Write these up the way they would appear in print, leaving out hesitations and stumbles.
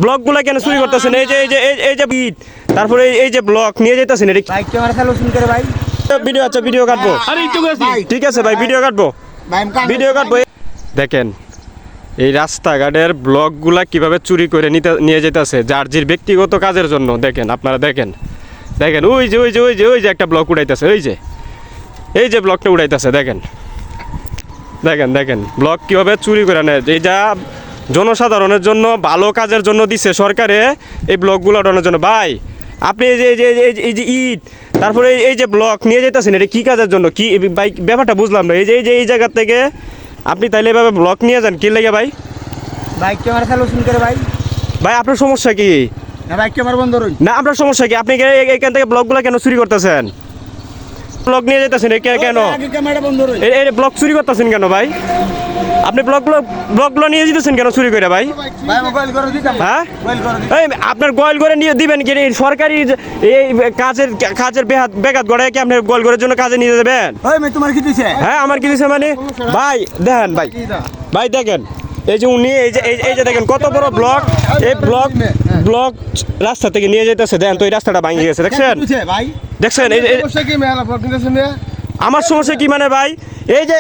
ব্লকগুলা কেন চুরি করতেছেন? এই যে বিট, তারপরে এই যে ব্লক নিয়ে যাইতেছেন। এটা ভাই ক্যামেরা চালু শুন করে ভাই। ভিডিও, আচ্ছা ভিডিও কাটবো। ঠিক আছে ভাই, ভিডিও কাটবো, ভিডিও কাটবো। দেখেন এই রাস্তাঘাটের ব্লকগুলা কিভাবে চুরি করে নিয়ে যেতেছে যার ব্যক্তিগত কাজের জন্য। দেখেন আপনারা, দেখেন দেখেন, ওই যে একটা ব্লক উড়াইতেছে, এই যে ব্লকটা উড়াইতেছে। দেখেন দেখেন দেখেন ব্লক কিভাবে চুরি করে নেয়। এই যা জনসাধারণের জন্য ভালো কাজের জন্য দিছে সরকারে এই ব্লকগুলো উঠানোর জন্য। ভাই আপনি এই যে ইট, তারপরে এই যে ব্লক নিয়ে যেতেছেন, এটা কী কাজের জন্য? কি ভাই ব্যাপারটা বুঝলাম না। এই জায়গা থেকে আপনি তাইলে এভাবে ব্লক নিয়ে যান কি লাগে ভাই? ভাই ক্যামেরা চালু শুন করে ভাই। ভাই আপনার সমস্যা কি? না ভাই ক্যামেরা বন্ধ রই। না আপনার সমস্যা কি? আপনি এখান থেকে ব্লকগুলো কেন চুরি করতেছেন? ব্লক নিয়ে যেতেছেন কেন? ক্যামেরা বন্ধ রই। এই ব্লক চুরি করতেছেন কেন ভাই? আপনি ব্লকগুলো নিয়ে যেতেছেন কেন চুরি করে ভাই? ভাই মোবাইল করে দিতাম। হ্যাঁ মোবাইল করে দিতাম। এই আপনার গোয়াল করে নিয়ে দিবেন কি? এই সরকারি এই কাজের বেঘাত গড়ায় কি আপনি গোয়াল ঘরের জন্য কাজে নিয়ে যাবেন? ওই ভাই তোমার কি দিছে? হ্যাঁ আমার কি দিছে মানে? ভাই দেখেন ভাই দেখেন এই যে উনি এই যে দেখেন কত বড় ব্লক, এই ব্লক রাস্তা থেকে নিয়ে যেতেছে। দেখেন তো এই রাস্তাটা ভাঙে গেছে, দেখছেন? ভাই দেখছেন আমার সমস্যা কি মানে ভাই? এই যে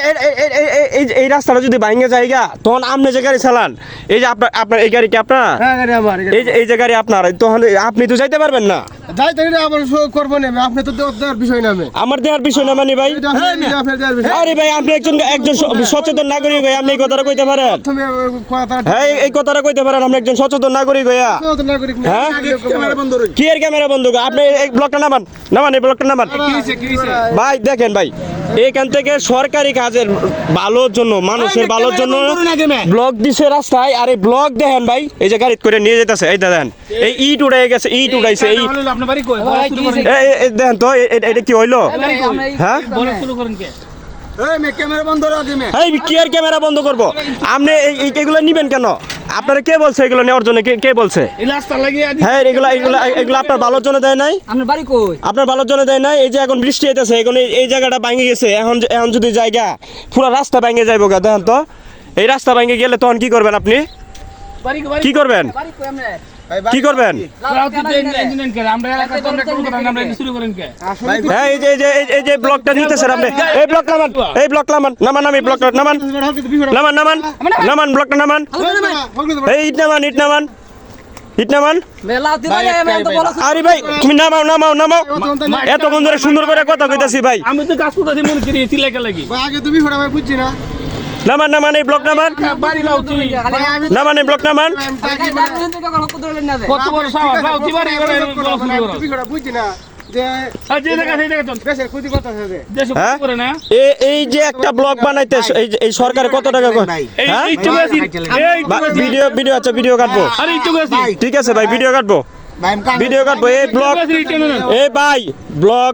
এই রাস্তাটা যদি ভাঙে জায়গা, তখন আপনি যে গাড়ি চালান, এই যে আপনার এই গাড়ি কি আপনার? হ্যাঁ গাড়ি আমার। এই যে গাড়ি আপনার, তখন আপনি তো যাইতে পারবেন না। যাই তাই আবার করব না, আপনি তো দেওয়ার বিষয় না। আমার দেওয়ার বিষয় না মানে ভাই? আরে ভাই আপনি একজন সচেতন নাগরিক ভাই, আপনি এই কথাটা কইতে পারেন? হ্যাঁ এই কথাটা কইতে পারেন আপনি একজন সচেতন নাগরিক ভাইয়া? হ্যাঁ কি এর ক্যামেরা বন্ধ? আপনি এই ব্লকটা নামান, এই ব্লকটা নামান। ভাই দেখেন ভাই, এখান থেকে সরকারি কাজের ভালোর জন্য, মানুষের ভালোর জন্য ব্লক দিছে রাস্তায়। আর এই ব্লক দেখেন ভাই, এই যে গাড়ি করে নিয়ে যেতেছে, এই দেখেন এই ইট উড়াই গেছে, ইট উড়াইছে। এই দেখেন তো এটা কি হইলো? হ্যাঁ কি আর ক্যামেরা বন্ধ করবো? আপনি এইগুলো নিবেন কেন? আপনারা কে বলছে এগুলো নেওয়ার জন্য? কে বলছে? হ্যাঁ এগুলো আপনার ভালোর জন্য দেয় নাই? আপনার ভালোর জন্য দেয় নাই? এই যে এখন বৃষ্টি হইতেছে, এখন এই জায়গাটা ভাঙে গেছে, এখন যদি জায়গা পুরো রাস্তা ভাঙে যাইব গা। দেখেন তো এই রাস্তা ভাঙে গেলে তখন কি করবেন আপনি? কি করবেন? কি করবেন? হ্যাঁ এই যে ব্লকটা নিতেছেন আপনি, এই ব্লক নামান, এই ব্লকটা নামান, ব্লকটা নামান, এই ইট নামান। আরে ভাই তুমি নামাও। এতক্ষণ ধরে সুন্দর করে কথা কইতাছি ভাই। আমি তো কাজ করতেছি মনে করি চিল্লাই লাগি। আগে তুমি ফোড়া ভাই বুঝছি না। নামান এই ব্লক নামান, এই ব্লক নামান। কত বড় সাহস লাউতি বাড়ি তুমি ফোড়া বুঝছি না। এই যে একটা ব্লক বানাইতে এই সরকার কত টাকা ভিডিও, আচ্ছা ভিডিও কাটবো। ঠিক আছে ভাই, ভিডিও কাটবো। এই ব্লক, এই ভাই ব্লক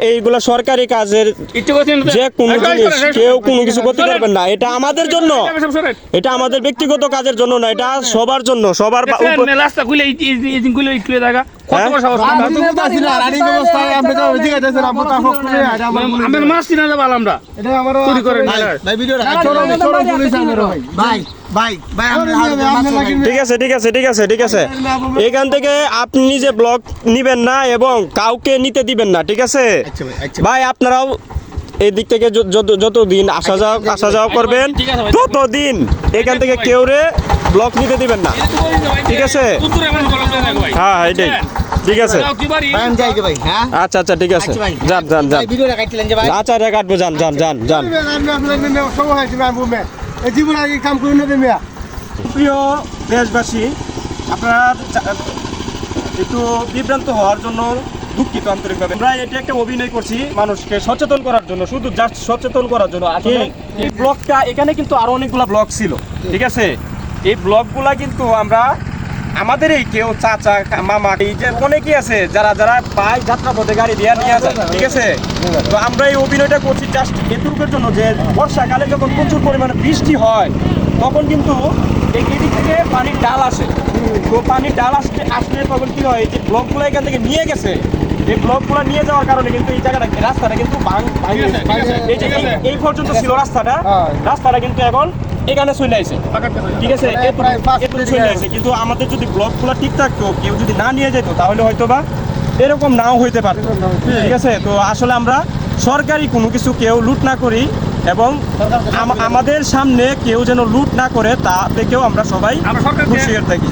এইগুলা সরকারি কাজের যে কোনো জিনিস কেউ কোনো কিছু করতে পারবেন না। এটা আমাদের জন্য, এটা আমাদের ব্যক্তিগত কাজের জন্য না, এটা সবার জন্য, সবার রাস্তা খুলে খুলে থাকা। ঠিক আছে এখান থেকে আপনি নিজে ব্লক নিবেন না এবং কাউকে নিতে দিবেন না, ঠিক আছে ভাই? আপনারাও এই দিক থেকে যতদিন আসা যাওয়া করবেন, ততদিন এখান থেকে কেউ ব্লক নিতে দিবেন না, ঠিক আছে? হ্যাঁ এটাই ঠিক আছে। আচ্ছা ঠিক আছে, যান আচ্ছা কাটবো, যান। প্রিয় দেশবাসী, আপনারা একটু বিভ্রান্ত হওয়ার জন্য দুঃখিত আন্তরিকভাবে। আমরা এটা একটা অভিনয় করছি মানুষকে সচেতন করার জন্য, শুধু জাস্ট সচেতন করার জন্য। আসলে এই ব্লকটা, এখানে কিন্তু আরো অনেকগুলা ব্লক ছিল, ঠিক আছে? এই ব্লকগুলা কিন্তু আমরা আমাদের এই কেউ চাচা মামা এই যে অনেকেই আছে যারা পায় যাত্রা পথে গাড়ি দিয়ে নিয়ে যায়, ঠিক আছে? তো আমরা এই অভিনয়টা করছি জাস্ট এটুকুর জন্য যে বর্ষাকালে যখন প্রচুর পরিমাণে বৃষ্টি হয়, তখন কিন্তু এদিক থেকে পানির ডাল আসে। তো পানির ডাল আসলে তখন কি হয়, যে ব্লকগুলো এখান থেকে নিয়ে গেছে, এই ব্লকগুলো নিয়ে যাওয়ার কারণে কিন্তু এই জায়গাটা, রাস্তাটা কিন্তু এই পর্যন্ত ছিল রাস্তাটা কিন্তু এখন এখানে চলে আসে, ঠিক আছে, মানে প্রায় 5 এরপরে চলে আসে। কিন্তু আমাদের যদি ব্লকগুলো ঠিক থাকতো, কেউ যদি না নিয়ে যেত, তাহলে হয়তো বা এরকম নাও হইতে পারতো, ঠিক আছে। তো আসলে আমরা সরকারি কোনো কিছু কেউ লুট না করি, এবং আমাদের সামনে কেউ যেন লুট না করে, তা থেকেও আমরা সবাই আমরা সরকারকে হুঁশিয়ার থাকি,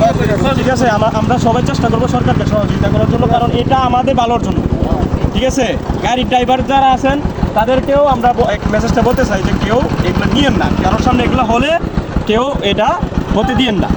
ঠিক আছে। আমরা সবাই চেষ্টা করবো সরকারকে সহযোগিতা করার জন্য, কারণ এটা আমাদের ভালোর জন্য, ঠিক আছে। গাড়ির ড্রাইভার যারা আছেন তাদেরকেও আমরা মেসেজটা বলতে চাই যে কেউ এগুলো নিয়েন না, কারোর সামনে এগুলো হলে কেউ এটা হতে দিয়েন না।